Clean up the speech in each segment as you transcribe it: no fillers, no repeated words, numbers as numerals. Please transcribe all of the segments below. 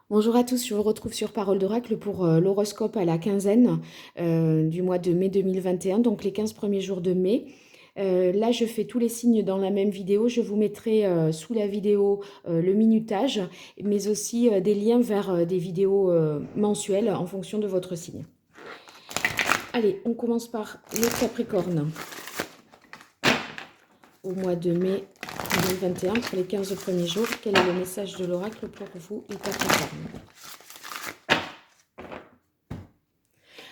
Bonjour à tous, je vous retrouve sur Parole d'Oracle pour l'horoscope à la quinzaine du mois de mai 2021, donc les 15 premiers jours de mai. Là, je fais tous les signes dans la même vidéo. Je vous mettrai sous la vidéo le minutage, mais aussi des liens vers des vidéos mensuelles en fonction de votre signe. Allez, on commence par le Capricorne au mois de mai 2021 pour les 15 premiers jours. Quel est le message de l'oracle pour vous, les Capricornes?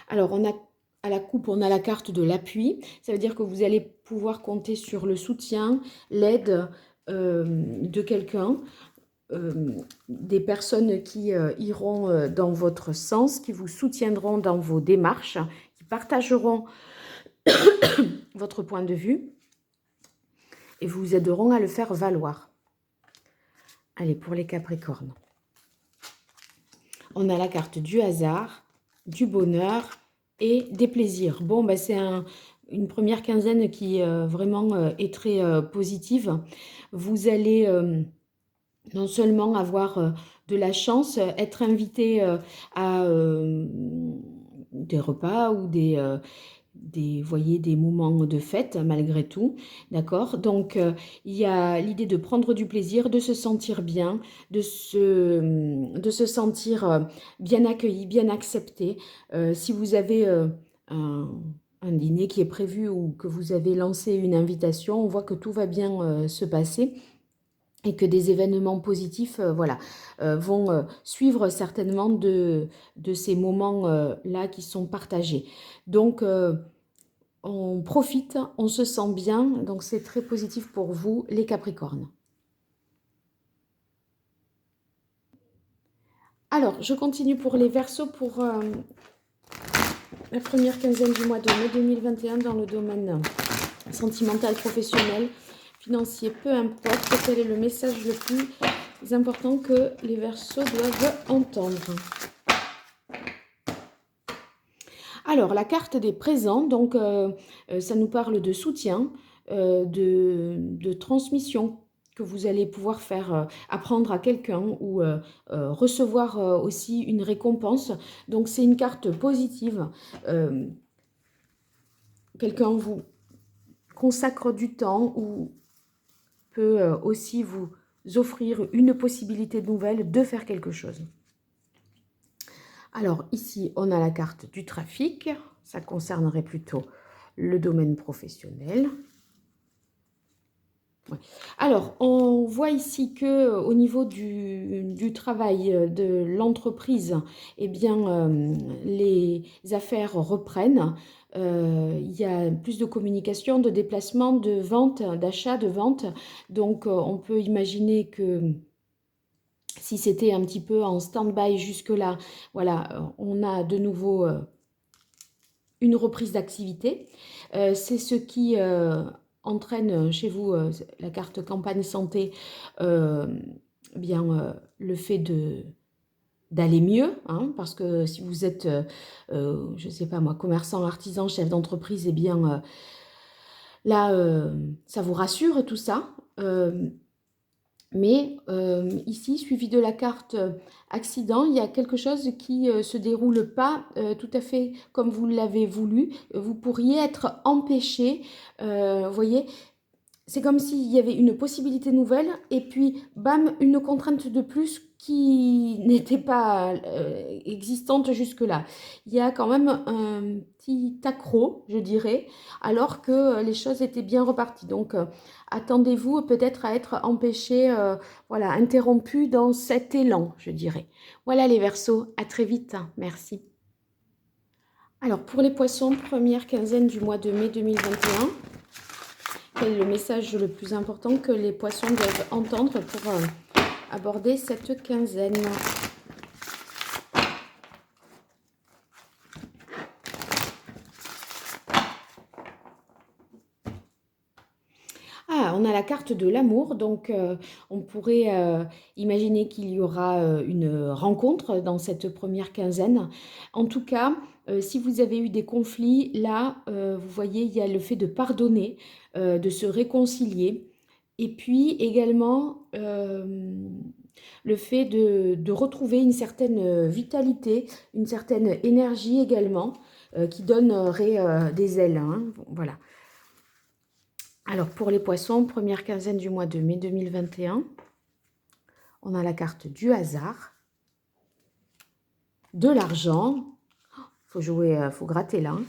Alors, à la coupe, on a la carte de l'appui. Ça veut dire que vous allez pouvoir compter sur le soutien, l'aide de quelqu'un, des personnes qui iront dans votre sens, qui vous soutiendront dans vos démarches, qui partageront votre point de vue et vous aideront à le faire valoir. Allez, pour les Capricornes. On a la carte du hasard, du bonheur et des plaisirs. Bon, ben c'est une première quinzaine qui vraiment est très positive. Vous allez non seulement avoir de la chance, être invité à des repas ou voyez, des moments de fête malgré tout, d'accord? Donc, il y a l'idée de prendre du plaisir, de se sentir bien, de se sentir bien accueilli, bien accepté. Si vous avez un dîner qui est prévu ou que vous avez lancé une invitation, on voit que tout va bien se passer et que des événements positifs voilà, vont suivre certainement de ces moments-là qui sont partagés. Donc, on profite, on se sent bien, donc c'est très positif pour vous, les Capricornes. Alors, je continue pour les Verseaux pour la première quinzaine du mois de mai 2021 dans le domaine sentimental, professionnel, financier, peu importe. Quel est le message le plus important que les Verseaux doivent entendre? Alors, la carte des présents, donc ça nous parle de soutien, de transmission que vous allez pouvoir faire apprendre à quelqu'un ou recevoir aussi une récompense. Donc, c'est une carte positive. Quelqu'un vous consacre du temps ou peut aussi vous offrir une possibilité nouvelle de faire quelque chose. Alors ici, on a la carte du trafic. Ça concernerait plutôt le domaine professionnel. Ouais. Alors, on voit ici que au niveau du travail de l'entreprise, eh bien, les affaires reprennent. Il y a plus de communication, de déplacement, de vente, d'achat, de vente. Donc, on peut imaginer que si c'était un petit peu en stand-by jusque-là, voilà, on a de nouveau une reprise d'activité. C'est ce qui entraîne chez vous la carte campagne santé, bien le fait d'aller mieux, hein, parce que si vous êtes, je ne sais pas moi, commerçant, artisan, chef d'entreprise, eh bien là, ça vous rassure tout ça. Mais ici, suivi de la carte accident, il y a quelque chose qui se déroule pas tout à fait comme vous l'avez voulu. Vous pourriez être empêché, vous voyez, c'est comme s'il y avait une possibilité nouvelle et puis, bam, une contrainte de plus qui n'était pas existante jusque-là. Il y a quand même un petit accroc, je dirais, alors que les choses étaient bien reparties. Donc, attendez-vous peut-être à être empêché, voilà, interrompu dans cet élan, je dirais. Voilà les Verseaux, à très vite, merci. Alors, pour les Poissons, première quinzaine du mois de mai 2021. Quel est le message le plus important que les poissons doivent entendre pour aborder cette quinzaine? Ah, on a la carte de l'amour, donc on pourrait imaginer qu'il y aura une rencontre dans cette première quinzaine. En tout cas, si vous avez eu des conflits, là, vous voyez, il y a le fait de pardonner, de se réconcilier. Et puis également, le fait de retrouver une certaine vitalité, une certaine énergie également, qui donnerait des ailes, hein, voilà. Alors, pour les poissons, première quinzaine du mois de mai 2021, on a la carte du hasard, de l'argent, faut jouer, faut gratter là, hein,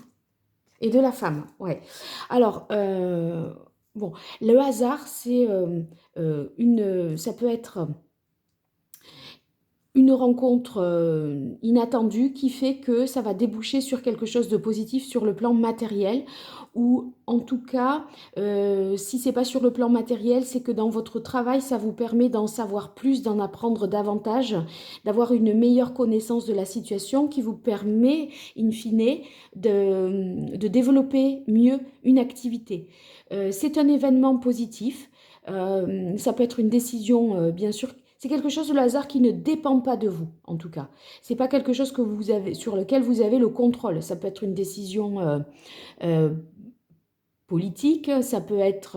et de la femme, ouais. Alors, bon, le hasard, c'est ça peut être une rencontre inattendue qui fait que ça va déboucher sur quelque chose de positif sur le plan matériel, ou en tout cas, si c'est pas sur le plan matériel, c'est que dans votre travail, ça vous permet d'en savoir plus, d'en apprendre davantage, d'avoir une meilleure connaissance de la situation qui vous permet, in fine, de développer mieux une activité. C'est un événement positif, ça peut être une décision, bien sûr. C'est quelque chose de le hasard qui ne dépend pas de vous, en tout cas. C'est pas quelque chose que vous avez, sur lequel vous avez le contrôle. Ça peut être une décision euh, politique, ça peut être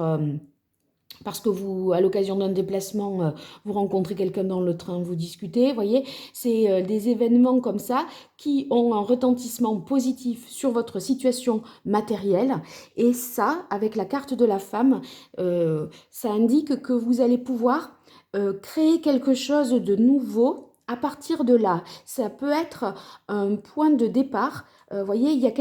parce que vous, à l'occasion d'un déplacement, vous rencontrez quelqu'un dans le train, vous discutez, vous voyez. C'est des événements comme ça qui ont un retentissement positif sur votre situation matérielle. Et ça, avec la carte de la femme, ça indique que vous allez pouvoir créer quelque chose de nouveau à partir de là. Ça peut être un point de départ. Voyez, il y a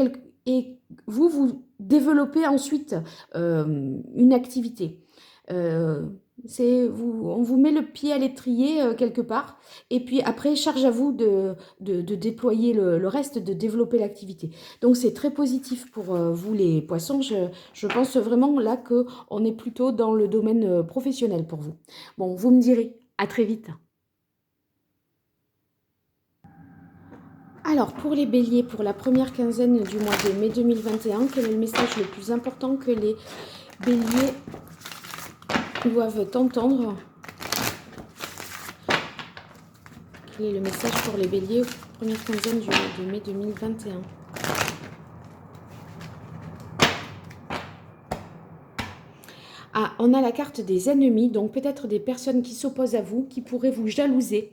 et vous développez ensuite une activité. On vous met le pied à l'étrier quelque part, et puis après, charge à vous de déployer le reste, de développer l'activité. Donc c'est très positif pour vous les poissons. Je pense vraiment là qu'on est plutôt dans le domaine professionnel pour vous. Bon, vous me direz, à très vite. Alors, pour les béliers, pour la première quinzaine du mois de mai 2021, quel est le message le plus important que les béliers doivent entendre? Quel est le message pour les béliers, première quinzaine du mois de mai 2021? Ah, on a la carte des ennemis, donc peut-être des personnes qui s'opposent à vous, qui pourraient vous jalouser,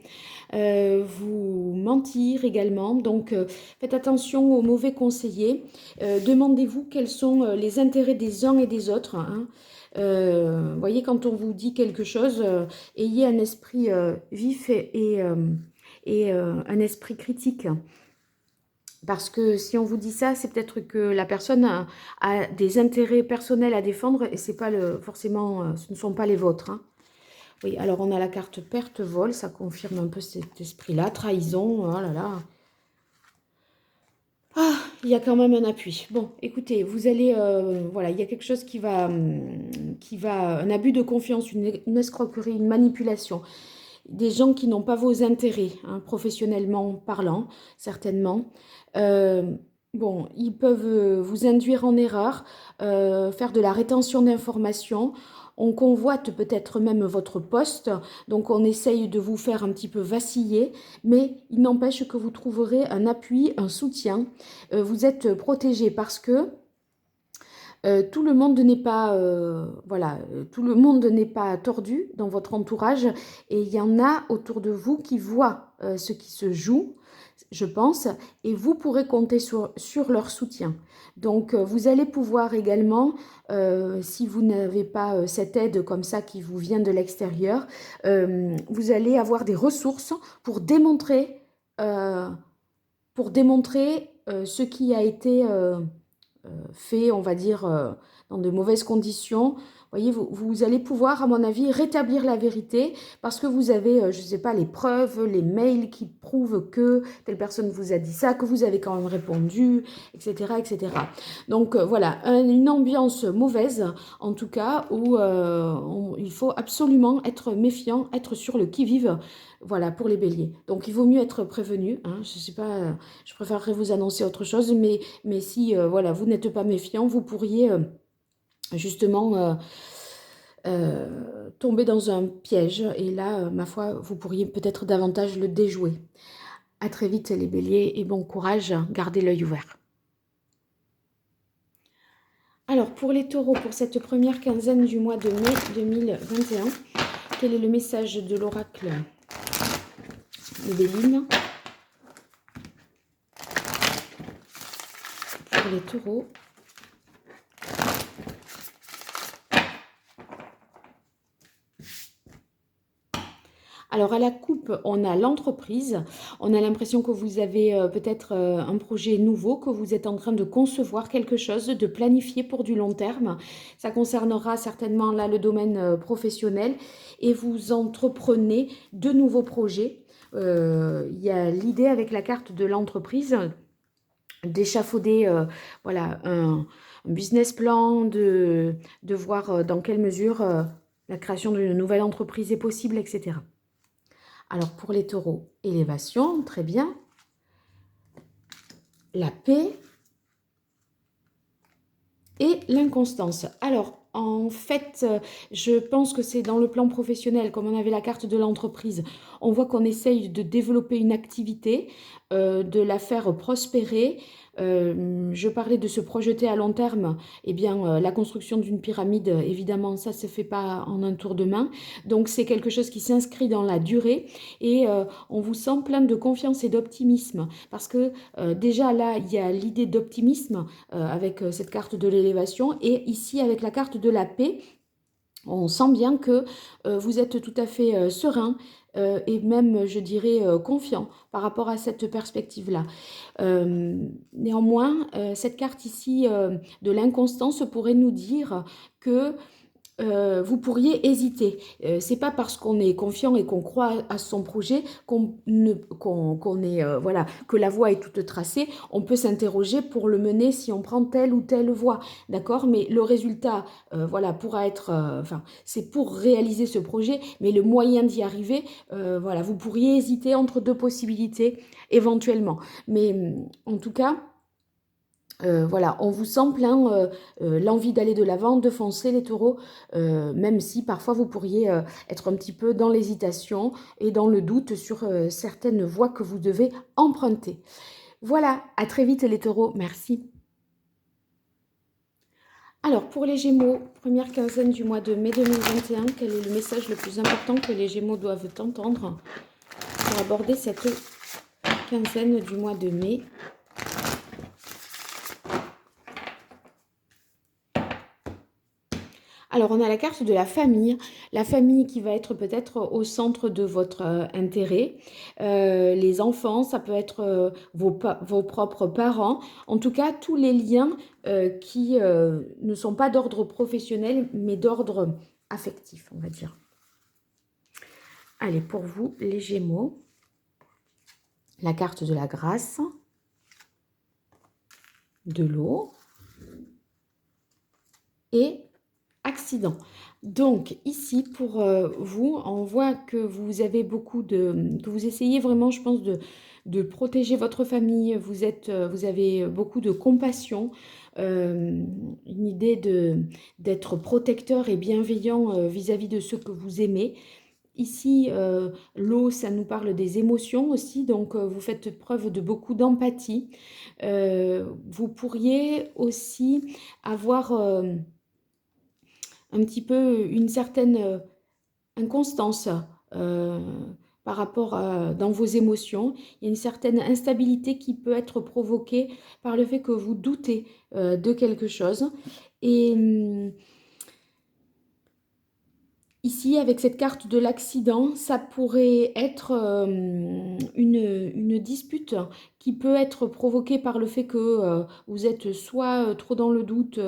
vous mentir également. Donc faites attention aux mauvais conseillers. Demandez-vous quels sont les intérêts des uns et des autres, hein. Voyez, quand on vous dit quelque chose, ayez un esprit vif et un esprit critique. Parce que si on vous dit ça, c'est peut-être que la personne a des intérêts personnels à défendre et c'est pas forcément, ce ne sont pas les vôtres, hein. Oui, alors on a la carte perte-vol, ça confirme un peu cet esprit-là. Trahison, oh là là. Ah, il y a quand même un appui. Bon, écoutez, vous allez, voilà, il y a quelque chose un abus de confiance, une escroquerie, une manipulation. Des gens qui n'ont pas vos intérêts, hein, professionnellement parlant, certainement. Bon, ils peuvent vous induire en erreur, faire de la rétention d'informations. On convoite peut-être même votre poste, donc on essaye de vous faire un petit peu vaciller, mais il n'empêche que vous trouverez un appui, un soutien. Vous êtes protégé parce que tout le monde n'est pas, voilà, tout le monde n'est pas tordu dans votre entourage, et il y en a autour de vous qui voient ce qui se joue, je pense, et vous pourrez compter sur leur soutien. Donc, vous allez pouvoir également, si vous n'avez pas cette aide comme ça qui vous vient de l'extérieur, vous allez avoir des ressources euh, pour démontrer ce qui a été fait, on va dire, dans de mauvaises conditions. Voyez, vous allez pouvoir, à mon avis, rétablir la vérité parce que vous avez, je ne sais pas, les preuves, les mails qui prouvent que telle personne vous a dit ça, que vous avez quand même répondu, etc. etc. Donc voilà, une ambiance mauvaise, en tout cas, où il faut absolument être méfiant, être sur le qui-vive, voilà, pour les béliers. Donc il vaut mieux être prévenu, hein, je sais pas, je préférerais vous annoncer autre chose, mais si voilà, vous n'êtes pas méfiant, vous pourriez justement tomber dans un piège. Et là, ma foi, vous pourriez peut-être davantage le déjouer. À très vite les béliers et bon courage, gardez l'œil ouvert. Alors pour les taureaux, pour cette première quinzaine du mois de mai 2021, quel est le message de l'oracle de Béline. Pour les taureaux. Alors, à la coupe, on a l'entreprise. On a l'impression que vous avez peut-être un projet nouveau, que vous êtes en train de concevoir quelque chose, de planifier pour du long terme. Ça concernera certainement là le domaine professionnel et vous entreprenez de nouveaux projets. Il y a l'idée avec la carte de l'entreprise d'échafauder voilà, un business plan, de voir dans quelle mesure la création d'une nouvelle entreprise est possible, etc. Alors, pour les taureaux, élévation, très bien. La paix et l'inconstance. Alors, en fait, je pense que c'est dans le plan professionnel, comme on avait la carte de l'entreprise, on voit qu'on essaye de développer une activité, de la faire prospérer. Je parlais de se projeter à long terme. Eh bien, la construction d'une pyramide, évidemment, ça ne se fait pas en un tour de main. Donc, c'est quelque chose qui s'inscrit dans la durée et on vous sent plein de confiance et d'optimisme parce que déjà là, il y a l'idée d'optimisme avec cette carte de l'élévation et ici avec la carte de la paix, on sent bien que vous êtes tout à fait serein et même, je dirais, confiant par rapport à cette perspective-là. Néanmoins, cette carte ici de l'inconstance pourrait nous dire que vous pourriez hésiter. C'est pas parce qu'on est confiant et qu'on croit à son projet qu'on est voilà que la voie est toute tracée. On peut s'interroger pour le mener si on prend telle ou telle voie, d'accord? Mais le résultat, voilà, pourra être, enfin, c'est pour réaliser ce projet, mais le moyen d'y arriver, voilà, vous pourriez hésiter entre deux possibilités éventuellement. Mais en tout cas. Voilà, on vous sent plein l'envie d'aller de l'avant, de foncer les taureaux, même si parfois vous pourriez être un petit peu dans l'hésitation et dans le doute sur certaines voies que vous devez emprunter. Voilà, à très vite les taureaux, merci. Alors pour les Gémeaux, première quinzaine du mois de mai 2021, quel est le message le plus important que les Gémeaux doivent entendre pour aborder cette quinzaine du mois de mai ? Alors, on a la carte de la famille qui va être peut-être au centre de votre intérêt. Les enfants, ça peut être vos propres parents. En tout cas, tous les liens qui ne sont pas d'ordre professionnel, mais d'ordre affectif, on va dire. Allez, pour vous, les Gémeaux, la carte de la grâce, de l'eau et accident. Donc ici pour vous, on voit que vous avez que vous essayez vraiment, je pense, de protéger votre famille. Vous avez beaucoup de compassion, une idée d'être protecteur et bienveillant vis-à-vis de ceux que vous aimez. Ici, l'eau, ça nous parle des émotions aussi, donc vous faites preuve de beaucoup d'empathie. Vous pourriez aussi avoir un petit peu une certaine inconstance euh, par rapport dans vos émotions. Il y a une certaine instabilité qui peut être provoquée par le fait que vous doutez de quelque chose. Et ici, avec cette carte de l'accident, ça pourrait être une dispute qui peut être provoquée par le fait que vous êtes soit trop dans le doute,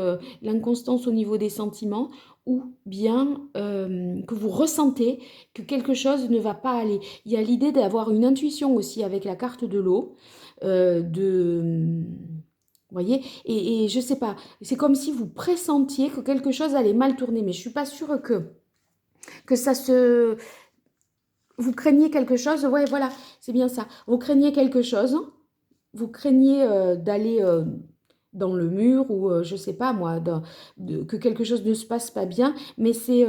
l'inconstance au niveau des sentiments, ou bien que vous ressentez que quelque chose ne va pas aller. Il y a l'idée d'avoir une intuition aussi avec la carte de l'eau, vous voyez, et je sais pas, c'est comme si vous pressentiez que quelque chose allait mal tourner, mais je suis pas sûre que ça se... Vous craignez quelque chose, ouais, voilà, c'est bien ça. Vous craignez quelque chose, vous craignez d'aller dans le mur ou je sais pas moi, que quelque chose ne se passe pas bien, mais c'est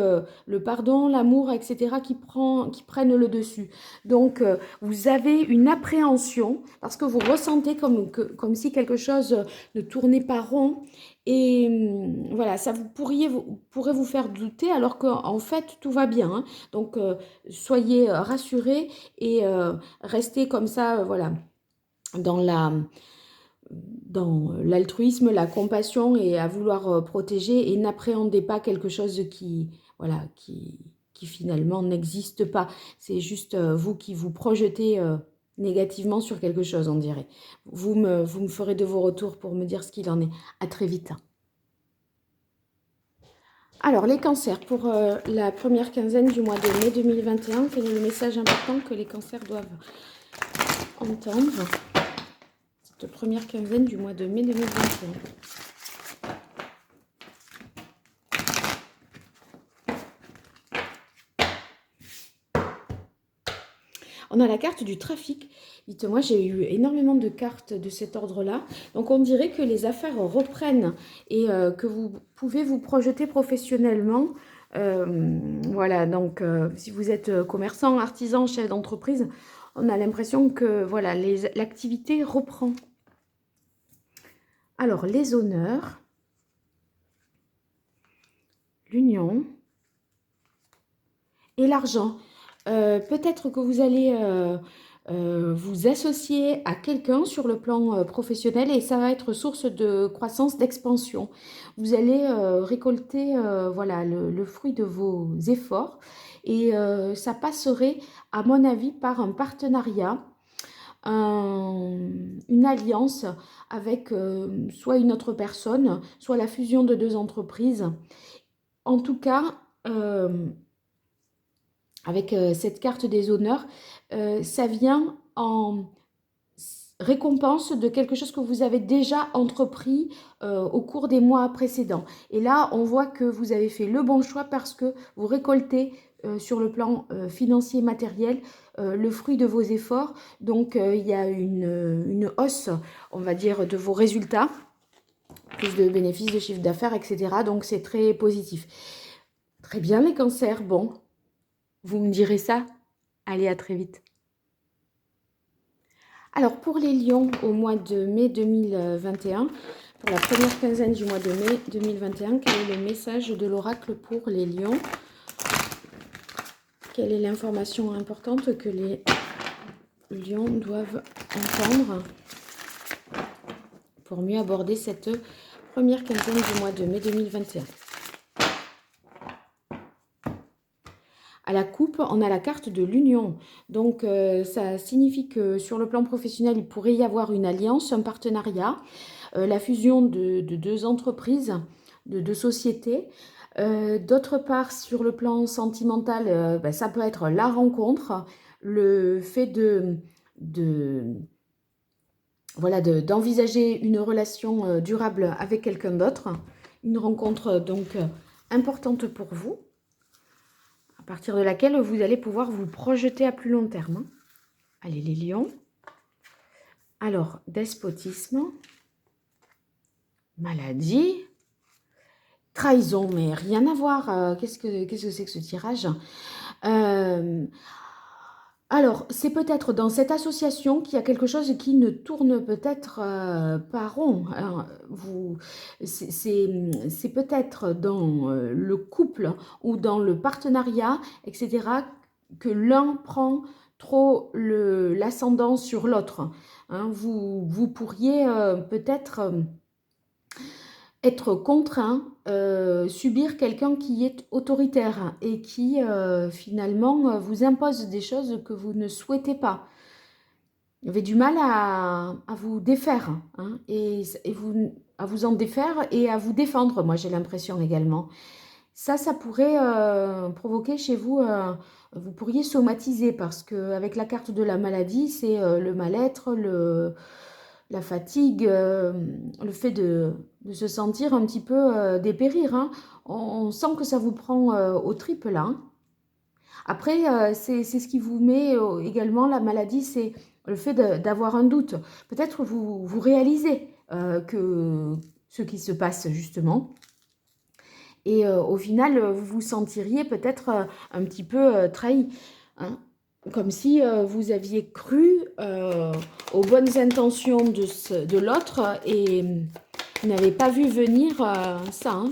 le pardon, l'amour, etc. qui prennent le dessus. Donc vous avez une appréhension parce que vous ressentez comme si quelque chose ne tournait pas rond et voilà, ça pourrait vous faire douter alors qu'en fait tout va bien, hein. Donc soyez rassurés et restez comme ça, voilà, dans l'altruisme, la compassion et à vouloir protéger et n'appréhendez pas quelque chose voilà, qui finalement n'existe pas. C'est juste vous qui vous projetez négativement sur quelque chose, on dirait. Vous me ferez de vos retours pour me dire ce qu'il en est. À très vite. Alors, les cancers, pour la première quinzaine du mois de mai 2021, quel est le message important que les cancers doivent entendre cette première quinzaine du mois de mai 2021? On a la carte du trafic. Dites-moi, j'ai eu énormément de cartes de cet ordre-là. Donc, on dirait que les affaires reprennent et que vous pouvez vous projeter professionnellement. Voilà, donc si vous êtes commerçant, artisan, chef d'entreprise, on a l'impression que voilà, l'activité reprend. Alors, les honneurs, l'union et l'argent. Peut-être que vous allez vous associer à quelqu'un sur le plan professionnel et ça va être source de croissance, d'expansion. Vous allez récolter voilà, le fruit de vos efforts et ça passerait, à mon avis, par un partenariat, une alliance avec soit une autre personne, soit la fusion de deux entreprises. En tout cas, avec cette carte des honneurs, ça vient en récompense de quelque chose que vous avez déjà entrepris au cours des mois précédents. Et là, on voit que vous avez fait le bon choix parce que vous récoltez sur le plan financier matériel le fruit de vos efforts. Donc, il y a une hausse, on va dire, de vos résultats, plus de bénéfices, de chiffre d'affaires, etc. Donc, c'est très positif. Très bien, les cancers. Bon, vous me direz ça. Allez, à très vite. Alors, pour les lions, au mois de mai 2021, pour la première quinzaine du mois de mai 2021, quel est le message de l'oracle pour les lions? Quelle est l'information importante que les lions doivent entendre pour mieux aborder cette première quinzaine du mois de mai 2021? À la coupe, on a la carte de l'union. Donc, ça signifie que sur le plan professionnel, il pourrait y avoir une alliance, un partenariat, la fusion de deux entreprises, de deux sociétés. D'autre part, sur le plan sentimental, ça peut être la rencontre, le fait voilà, d'envisager une relation durable avec quelqu'un d'autre. Une rencontre donc importante pour vous, à partir de laquelle vous allez pouvoir vous projeter à plus long terme. Allez, les lions. Alors, despotisme, maladie, trahison, mais rien à voir. Qu'est-ce que c'est que ce tirage? Alors, c'est peut-être dans cette association qu'il y a quelque chose qui ne tourne peut-être pas rond. C'est peut-être dans le couple ou dans le partenariat, etc., que l'un prend trop l'ascendant sur l'autre. Hein. Vous pourriez peut-être être contraint, subir quelqu'un qui est autoritaire et qui finalement vous impose des choses que vous ne souhaitez pas. Vous avez du mal à vous défaire hein, à vous en défaire et à vous défendre, moi j'ai l'impression également. Ça pourrait provoquer chez vous, vous pourriez somatiser parce qu'avec la carte de la maladie, c'est le mal-être, la fatigue, le fait de se sentir un petit peu dépérir. Hein. On sent que ça vous prend aux tripes là. Hein. Après, c'est ce qui vous met également la maladie, c'est le fait d'avoir un doute. Peut-être vous réalisez que ce qui se passe justement. Et au final, vous vous sentiriez peut-être un petit peu trahi, hein, comme si vous aviez cru aux bonnes intentions de l'autre et n'avez pas vu venir ça. Hein.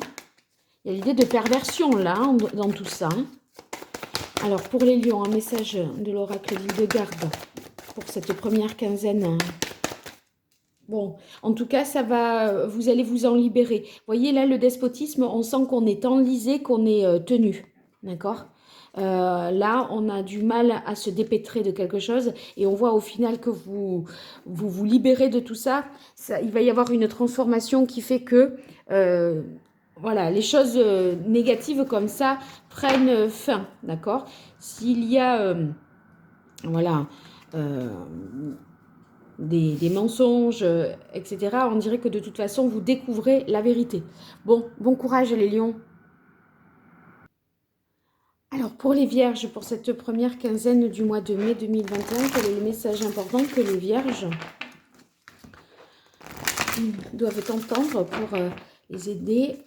Il y a l'idée de perversion là, hein, dans tout ça. Hein. Alors pour les lions, un message de l'oracle d'Hildegarde pour cette première quinzaine. Hein. Bon, en tout cas, ça va, vous allez vous en libérer. Vous voyez, là, le despotisme, on sent qu'on est enlisé, qu'on est tenu. D'accord? Là, on a du mal à se dépêtrer de quelque chose et on voit au final que vous libérez de tout ça. Il va y avoir une transformation qui fait que voilà, les choses négatives comme ça prennent fin. D'accord? S'il y a voilà, des mensonges, etc., on dirait que de toute façon, vous découvrez la vérité. Bon courage les lions. Alors, pour les vierges, pour cette première quinzaine du mois de mai 2021, quel est le message important que les vierges doivent entendre pour les aider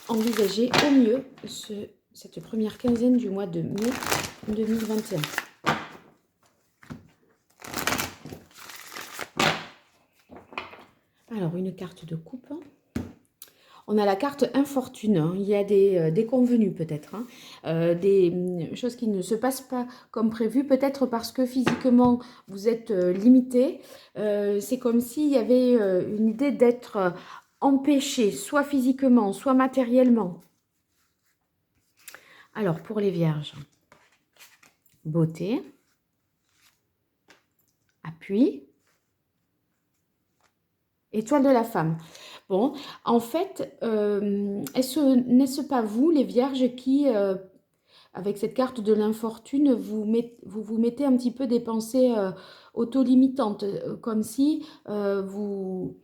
à envisager au mieux cette première quinzaine du mois de mai 2021. Alors, une carte de coupe. On a la carte infortune. Hein. Il y a des déconvenus peut-être. Hein. Des choses qui ne se passent pas comme prévu. Peut-être parce que physiquement, vous êtes limité. C'est comme s'il y avait une idée d'être empêché, soit physiquement, soit matériellement. Alors, pour les vierges, beauté, appui, étoile de la femme. Bon, en fait, n'est-ce pas vous, les vierges, qui, avec cette carte de l'infortune, vous mettez un petit peu des pensées auto-limitantes, comme si vous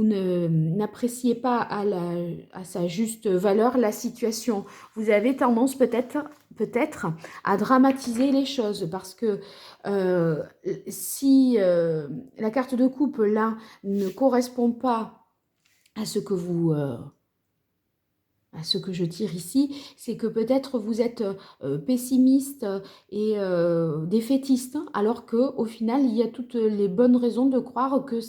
n'appréciez pas à sa juste valeur la situation. Vous avez tendance peut-être à dramatiser les choses parce que si la carte de coupe là ne correspond pas à ce que à ce que je tire ici, c'est que peut-être vous êtes pessimiste et défaitiste, alors qu'au final, il y a toutes les bonnes raisons de croire que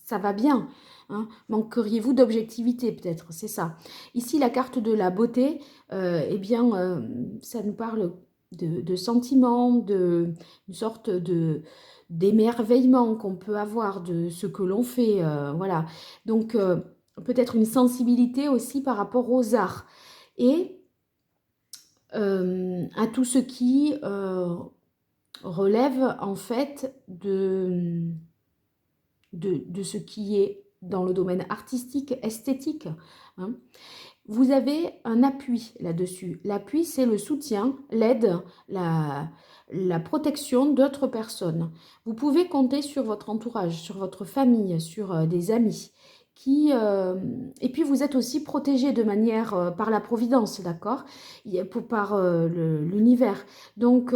ça va bien. Hein. Manqueriez-vous d'objectivité peut-être, c'est ça. Ici, la carte de la beauté, eh bien, ça nous parle de sentiments, d'une sorte d'émerveillement qu'on peut avoir de ce que l'on fait. Voilà. Donc, peut-être une sensibilité aussi par rapport aux arts et à tout ce qui relève en fait de ce qui est dans le domaine artistique, esthétique. Hein. Vous avez un appui là-dessus. L'appui, c'est le soutien, l'aide, la protection d'autres personnes. Vous pouvez compter sur votre entourage, sur votre famille, sur des amis. Et puis vous êtes aussi protégé de manière par la providence, d'accord, par l'univers. Donc,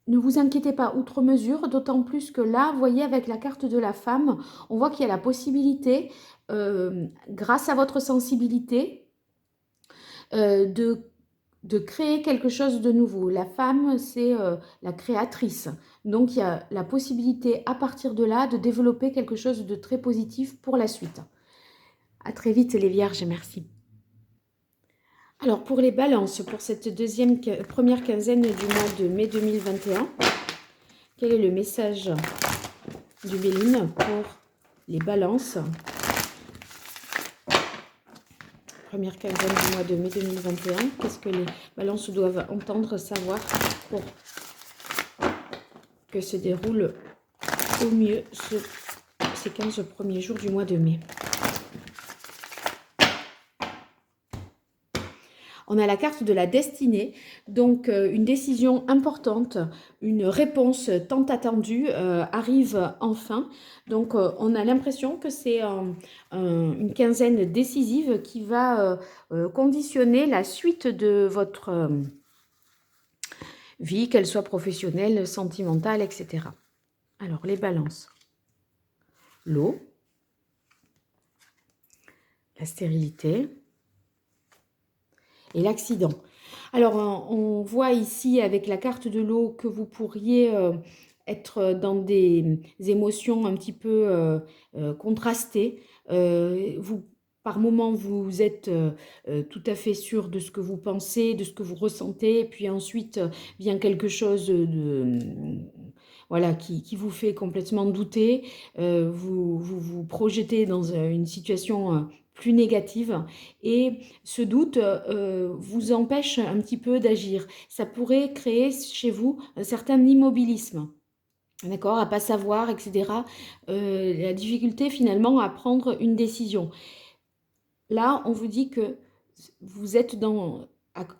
ne vous inquiétez pas outre mesure, d'autant plus que là, vous voyez, avec la carte de la femme, on voit qu'il y a la possibilité, grâce à votre sensibilité, de créer quelque chose de nouveau. La femme, c'est la créatrice. Donc, il y a la possibilité, à partir de là, de développer quelque chose de très positif pour la suite. À très vite, les vierges, merci. Alors, pour les balances, pour cette première quinzaine du mois de mai 2021, quel est le message du Béline pour les balances? Première quinzaine du mois de mai 2021. Qu'est-ce que les balances doivent entendre, savoir pour que se déroule au mieux ces 15 premiers jours du mois de mai? On a la carte de la destinée, donc une décision importante, une réponse tant attendue arrive enfin. Donc on a l'impression que c'est une quinzaine décisive qui va conditionner la suite de votre vie, qu'elle soit professionnelle, sentimentale, etc. Alors, les balances. L'eau, la stérilité et l'accident. Alors, on voit ici avec la carte de l'eau que vous pourriez être dans des émotions un petit peu contrastées. Par moments, vous êtes tout à fait sûr de ce que vous pensez, de ce que vous ressentez, puis ensuite vient quelque chose voilà, qui vous fait complètement douter. Vous projetez dans une situation plus négative et ce doute vous empêche un petit peu d'agir. Ça pourrait créer chez vous un certain immobilisme. D'accord, à pas savoir, etc. La difficulté finalement à prendre une décision. Là, on vous dit que vous êtes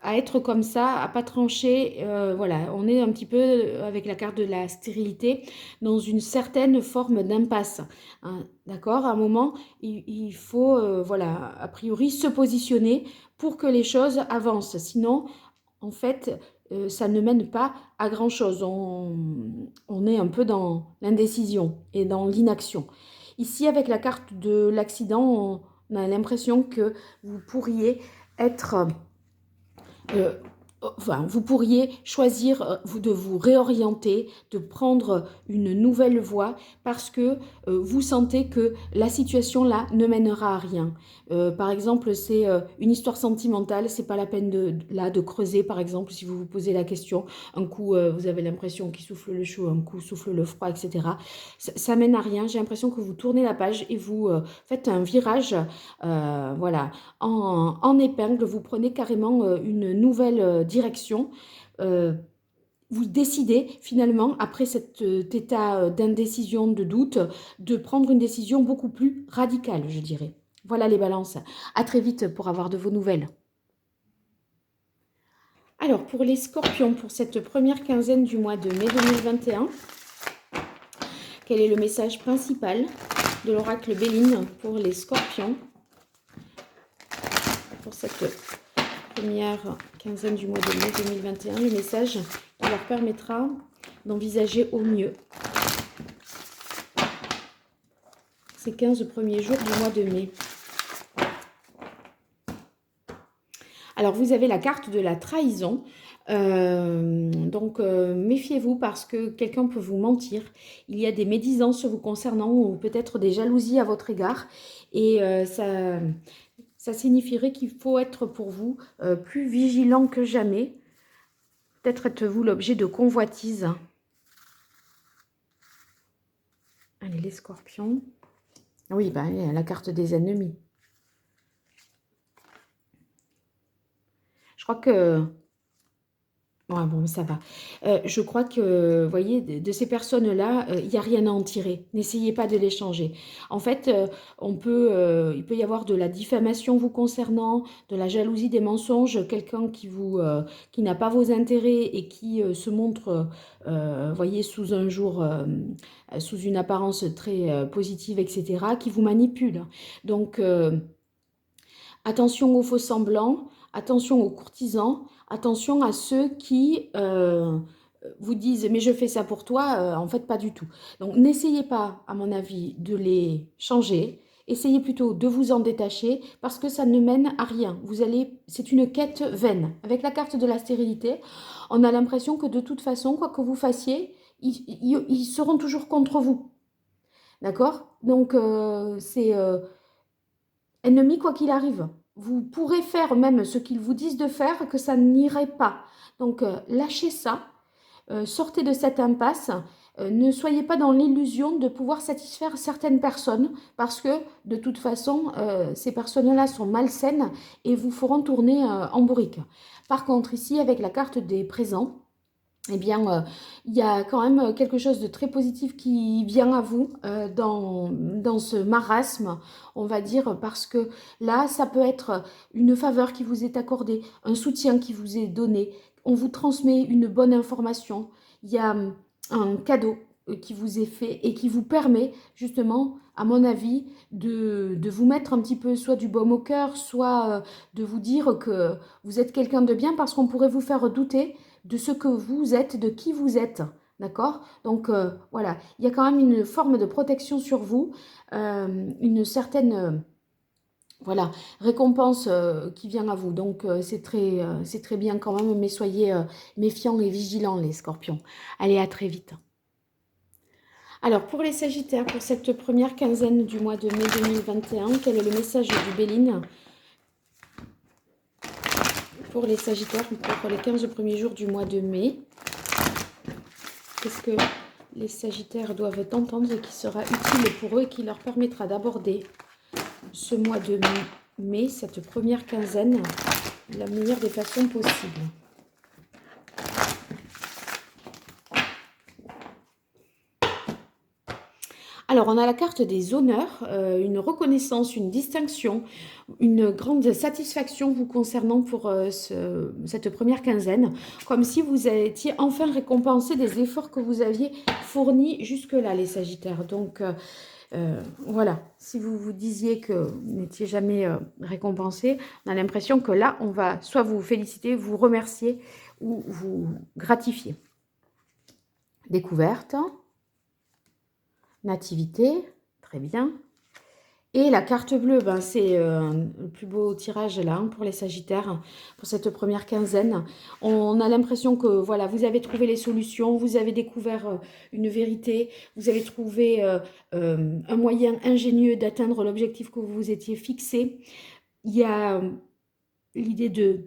à être comme ça, à pas trancher. Voilà, on est un petit peu avec la carte de la stérilité dans une certaine forme d'impasse. Hein, d'accord, à un moment, il faut, voilà, a priori, se positionner pour que les choses avancent. Sinon, en fait, ça ne mène pas à grand-chose. On est un peu dans l'indécision et dans l'inaction. Ici, avec la carte de l'accident, on a l'impression que vous pourriez être enfin, vous pourriez choisir de vous réorienter, de prendre une nouvelle voie parce que vous sentez que la situation là ne mènera à rien. Par exemple, c'est une histoire sentimentale, c'est pas la peine de creuser. Par exemple, si vous vous posez la question, un coup vous avez l'impression qu'il souffle le chaud, un coup souffle le froid, etc. Ça mène à rien. J'ai l'impression que vous tournez la page et vous faites un virage, voilà, en épingle. Vous prenez carrément une nouvelle direction. Vous décidez finalement, après cet état d'indécision, de doute, de prendre une décision beaucoup plus radicale, je dirais. Voilà les balances. À très vite pour avoir de vos nouvelles. Alors, pour les scorpions, pour cette première quinzaine du mois de mai 2021, quel est le message principal de l'oracle Béline pour les scorpions pour cette première quinzaine du mois de mai 2021, le message qui leur permettra d'envisager au mieux ces 15 premiers jours du mois de mai. Alors, vous avez la carte de la trahison. Donc, méfiez-vous parce que quelqu'un peut vous mentir. Il y a des médisances vous concernant ou peut-être des jalousies à votre égard. Et ça signifierait qu'il faut être pour vous plus vigilant que jamais. Peut-être êtes-vous l'objet de convoitises. Allez, les scorpions. Oui, ben, la carte des ennemis. Je crois que... Ouais, bon, ça va. Je crois que, vous voyez, de ces personnes-là, il n'y a rien à en tirer. N'essayez pas de les changer. En fait, il peut y avoir de la diffamation vous concernant, de la jalousie, des mensonges, quelqu'un qui n'a pas vos intérêts et qui se montre, voyez, sous un jour, sous une apparence très positive, etc., qui vous manipule. Donc, attention aux faux semblants, attention aux courtisans, attention à ceux qui vous disent « mais je fais ça pour toi en fait pas du tout ». Donc n'essayez pas, à mon avis, de les changer. Essayez plutôt de vous en détacher parce que ça ne mène à rien. C'est une quête vaine. Avec la carte de la stérilité, on a l'impression que de toute façon, quoi que vous fassiez, ils seront toujours contre vous. D'accord? Donc c'est ennemi quoi qu'il arrive. Vous pourrez faire même ce qu'ils vous disent de faire, que ça n'irait pas. Donc lâchez ça, sortez de cette impasse, ne soyez pas dans l'illusion de pouvoir satisfaire certaines personnes, parce que de toute façon, ces personnes-là sont malsaines et vous feront tourner en bourrique. Par contre, ici, avec la carte des présents, eh bien, il y a quand même quelque chose de très positif qui vient à vous dans ce marasme, on va dire, parce que là, ça peut être une faveur qui vous est accordée, un soutien qui vous est donné, on vous transmet une bonne information, il y a un cadeau qui vous est fait et qui vous permet justement, à mon avis, de vous mettre un petit peu soit du baume au cœur, soit de vous dire que vous êtes quelqu'un de bien parce qu'on pourrait vous faire douter de ce que vous êtes, de qui vous êtes. D'accord? Donc, voilà, il y a quand même une forme de protection sur vous, une certaine, voilà, récompense qui vient à vous. Donc, c'est très bien quand même, mais soyez méfiants et vigilants, les scorpions. Allez, à très vite. Alors, pour les sagittaires, pour cette première quinzaine du mois de mai 2021, quel est le message du Béline pour les sagittaires pour les 15 premiers jours du mois de mai? Qu'est-ce que les sagittaires doivent entendre et qui sera utile pour eux et qui leur permettra d'aborder ce mois de mai, cette première quinzaine, de la meilleure des façons possibles? Alors, on a la carte des honneurs, une reconnaissance, une distinction, une grande satisfaction vous concernant pour cette première quinzaine, comme si vous étiez enfin récompensé des efforts que vous aviez fournis jusque-là, les Sagittaires. Donc, voilà, si vous vous disiez que vous n'étiez jamais récompensé, on a l'impression que là, on va soit vous féliciter, vous remercier ou vous gratifier. Découverte. Nativité, très bien. Et la carte bleue, ben, c'est le plus beau tirage là pour les Sagittaires, pour cette première quinzaine. On a l'impression que voilà, vous avez trouvé les solutions, vous avez découvert une vérité, vous avez trouvé un moyen ingénieux d'atteindre l'objectif que vous vous étiez fixé. Il y a l'idée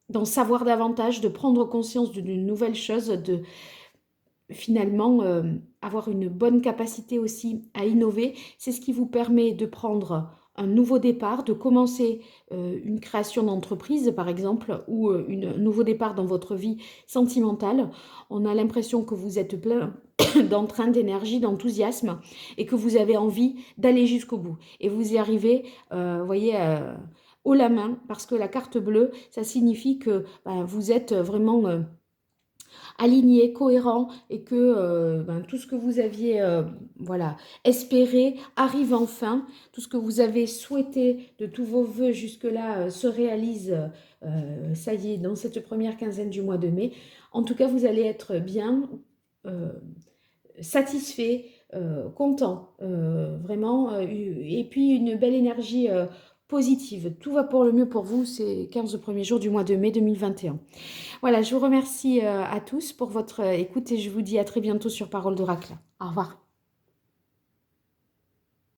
d'en savoir davantage, de prendre conscience d'une nouvelle chose, de finalement avoir une bonne capacité aussi à innover. C'est ce qui vous permet de prendre un nouveau départ, de commencer une création d'entreprise par exemple, ou un nouveau départ dans votre vie sentimentale. On a l'impression que vous êtes plein d'entrain, d'énergie, d'enthousiasme et que vous avez envie d'aller jusqu'au bout. Et vous y arrivez, vous voyez, haut la main, parce que la carte bleue, ça signifie que vous êtes vraiment aligné, cohérent et que tout ce que vous aviez voilà, espéré arrive enfin. Tout ce que vous avez souhaité de tous vos voeux jusque-là se réalise, ça y est, dans cette première quinzaine du mois de mai. En tout cas, vous allez être bien satisfait, content, vraiment, et puis une belle énergie positive. Tout va pour le mieux pour vous ces 15 premiers jours du mois de mai 2021. Voilà, je vous remercie à tous pour votre écoute et je vous dis à très bientôt sur Parole d'Oracle. Au revoir.